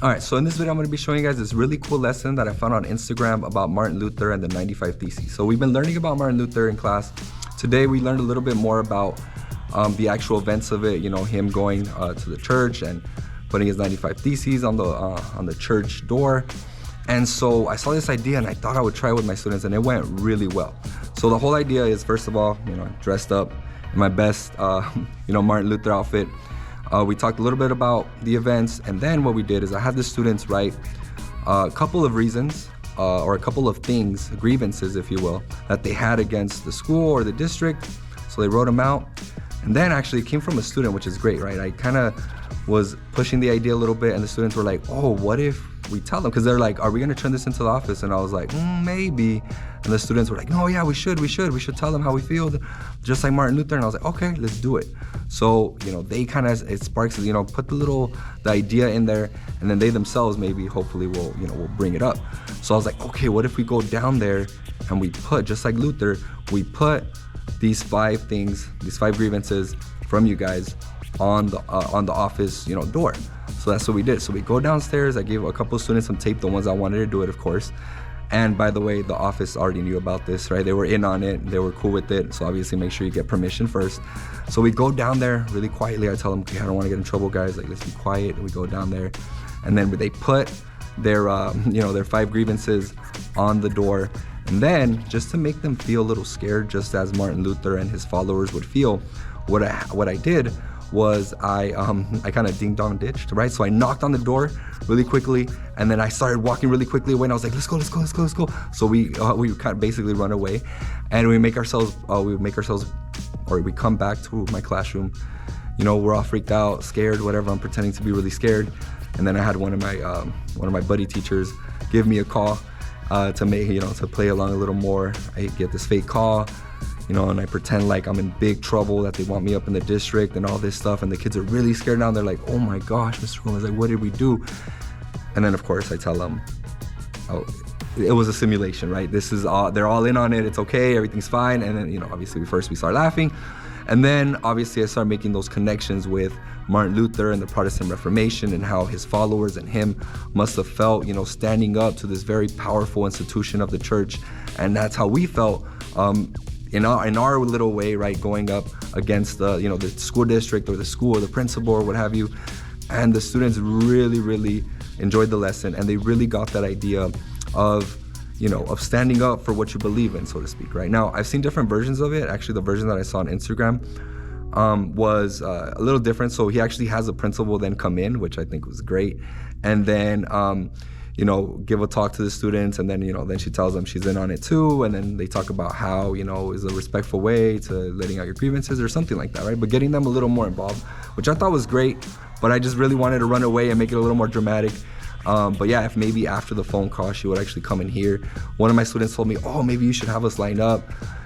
All right, so in this video, I'm gonna be showing you guys this really cool lesson that I found on Instagram about Martin Luther and the 95 Theses. So we've been learning about Martin Luther in class. Today, we learned a little bit more about the actual events of it, you know, him going to the church and putting his 95 Theses on the church door. And so I saw this idea and I thought I would try it with my students, and it went really well. So the whole idea is, first of all, you know, dressed up in my best, Martin Luther outfit. We talked a little bit about the events, and then what we did is I had the students write a couple of reasons or a couple of things, grievances, if you will, that they had against the school or the district. So they wrote them out. And then actually it came from a student, which is great, right? I kind of was pushing the idea a little bit, and the students were like, oh, what if we tell them? Because they're like, are we gonna turn this into the office? And I was like, maybe. And the students were like, no, yeah, we should tell them how we feel, just like Martin Luther. And I was like, okay, let's do it. So, you know, they kind of, it sparks, you know, put the idea in there, and then they themselves maybe, hopefully will bring it up. So I was like, okay, what if we go down there and we put, just like Luther, we put these 5 things, these 5 grievances from you guys on the office, door. So that's what we did. So we go downstairs. I gave a couple of students some tape, the ones that wanted to do it, of course. And by the way, the office already knew about this, right? They were in on it. They were cool with it. So obviously make sure you get permission first. So we go down there really quietly. I tell them, okay, I don't want to get in trouble, guys. Like, let's be quiet. And we go down there. And then they put their 5 grievances on the door. And then, just to make them feel a little scared, just as Martin Luther and his followers would feel, what I did was I kind of ding-dong ditched, right? So I knocked on the door really quickly, and then I started walking really quickly away, and I was like, let's go. So we kind of basically run away, and we come back to my classroom. You know, we're all freaked out, scared, whatever. I'm pretending to be really scared. And then I had one of my buddy teachers give me a call to play along a little more. I get this fake call, and I pretend like I'm in big trouble, that they want me up in the district and all this stuff, and the kids are really scared now. They're like, oh my gosh, Mr. Gomez, like, what did we do? And then of course I tell them, oh, it was a simulation, right? They're all in on it, it's okay, everything's fine. And then, obviously we start laughing. And then obviously I start making those connections with Martin Luther and the Protestant Reformation, and how his followers and him must have felt, standing up to this very powerful institution of the church. And that's how we felt in our little way, right? Going up against the school district or the school or the principal or what have you. And the students really, really enjoyed the lesson, and they really got that idea of standing up for what you believe in, so to speak, right? Now, I've seen different versions of it. Actually, the version that I saw on Instagram was a little different. So he actually has a principal then come in, which I think was great. And then, give a talk to the students, and then, then she tells them she's in on it too. And then they talk about how, is a respectful way to letting out your grievances or something like that, right? But getting them a little more involved, which I thought was great, but I just really wanted to run away and make it a little more dramatic. But yeah, if maybe after the phone call, she would actually come in here. One of my students told me, oh, maybe you should have us lined up,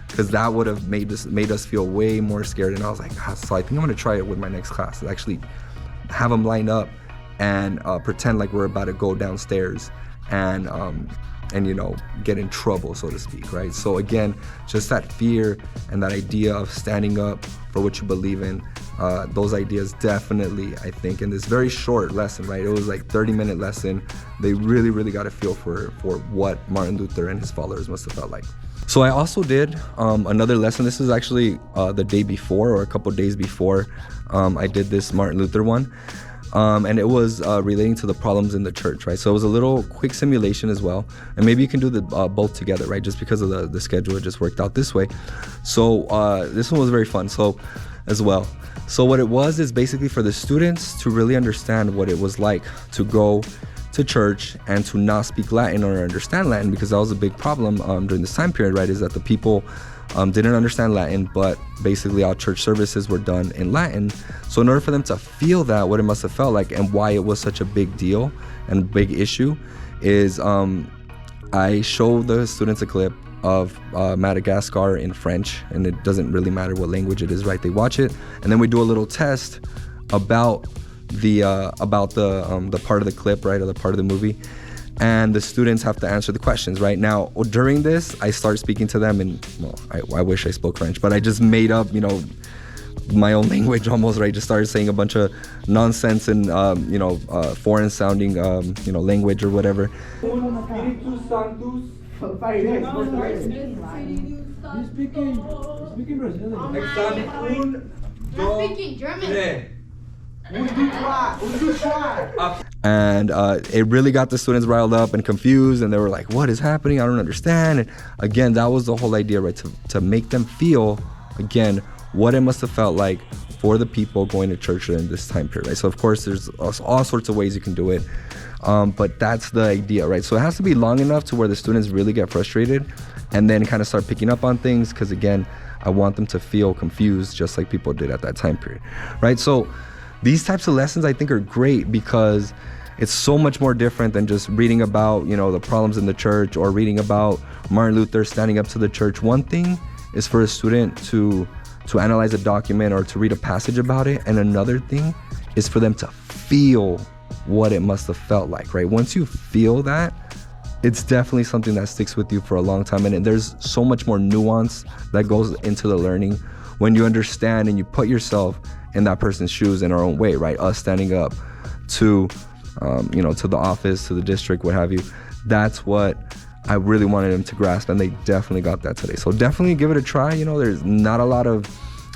because that would have made us feel way more scared. And I was like, so I think I'm gonna try it with my next class, actually have them line up and pretend like we're about to go downstairs and get in trouble, so to speak, right? So again, just that fear and that idea of standing up for what you believe in, those ideas definitely, I think, in this very short lesson, right? It was like 30-minute lesson. They really, really got a feel for what Martin Luther and his followers must have felt like. So I also did another lesson. This is actually the day before, or a couple days before I did this Martin Luther one. And it was relating to the problems in the church, right? So it was a little quick simulation as well. And maybe you can do the both together, right? Just because of the schedule, it just worked out this way. So this one was very fun, so as well. So what it was is basically for the students to really understand what it was like to go to church and to not speak Latin or understand Latin, because that was a big problem during this time period, right? Is that the people didn't understand Latin, but basically all church services were done in Latin. So in order for them to feel that, what it must have felt like and why it was such a big deal and big issue is I showed the students a clip of Madagascar in French, and it doesn't really matter what language it is, right? They watch it, and then we do a little test about the part of the clip, right, or the part of the movie, and the students have to answer the questions. Right now, during this, I start speaking to them in, well, I wish I spoke French, but I just made up, my own language almost, right? Just started saying a bunch of nonsense and foreign sounding language or whatever. Speaking German. And it really got the students riled up and confused, and they were like, what is happening? I don't understand. And again, that was the whole idea, right? To make them feel, again, what it must have felt like for the people going to church in this time period, right? So of course, there's all sorts of ways you can do it. But that's the idea, right? So it has to be long enough to where the students really get frustrated and then kind of start picking up on things, because again, I want them to feel confused just like people did at that time period, right? So these types of lessons I think are great because it's so much more different than just reading about, the problems in the church or reading about Martin Luther standing up to the church. One thing is for a student to analyze a document or to read a passage about it, and another thing is for them to feel what it must have felt like, right? Once you feel that, it's definitely something that sticks with you for a long time. And there's so much more nuance that goes into the learning when you understand and you put yourself in that person's shoes in our own way, right? Us standing up to, to the office, to the district, what have you. That's what I really wanted them to grasp, and they definitely got that today. So definitely give it a try. There's not a lot of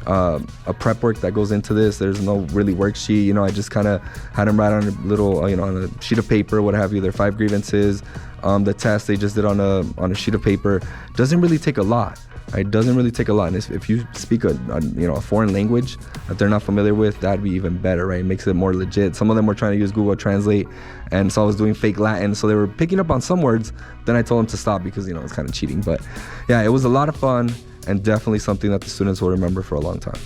a prep work that goes into this. There's no really worksheet. I just kind of had them write on a little, on a sheet of paper, what have you. Their 5 grievances. The test they just did on a sheet of paper. Doesn't really take a lot. Right? It doesn't really take a lot. And if you speak a foreign language that they're not familiar with, that'd be even better, right? It makes it more legit. Some of them were trying to use Google Translate, and so I was doing fake Latin, so they were picking up on some words. Then I told them to stop because it's kind of cheating. But yeah, it was a lot of fun and definitely something that the students will remember for a long time.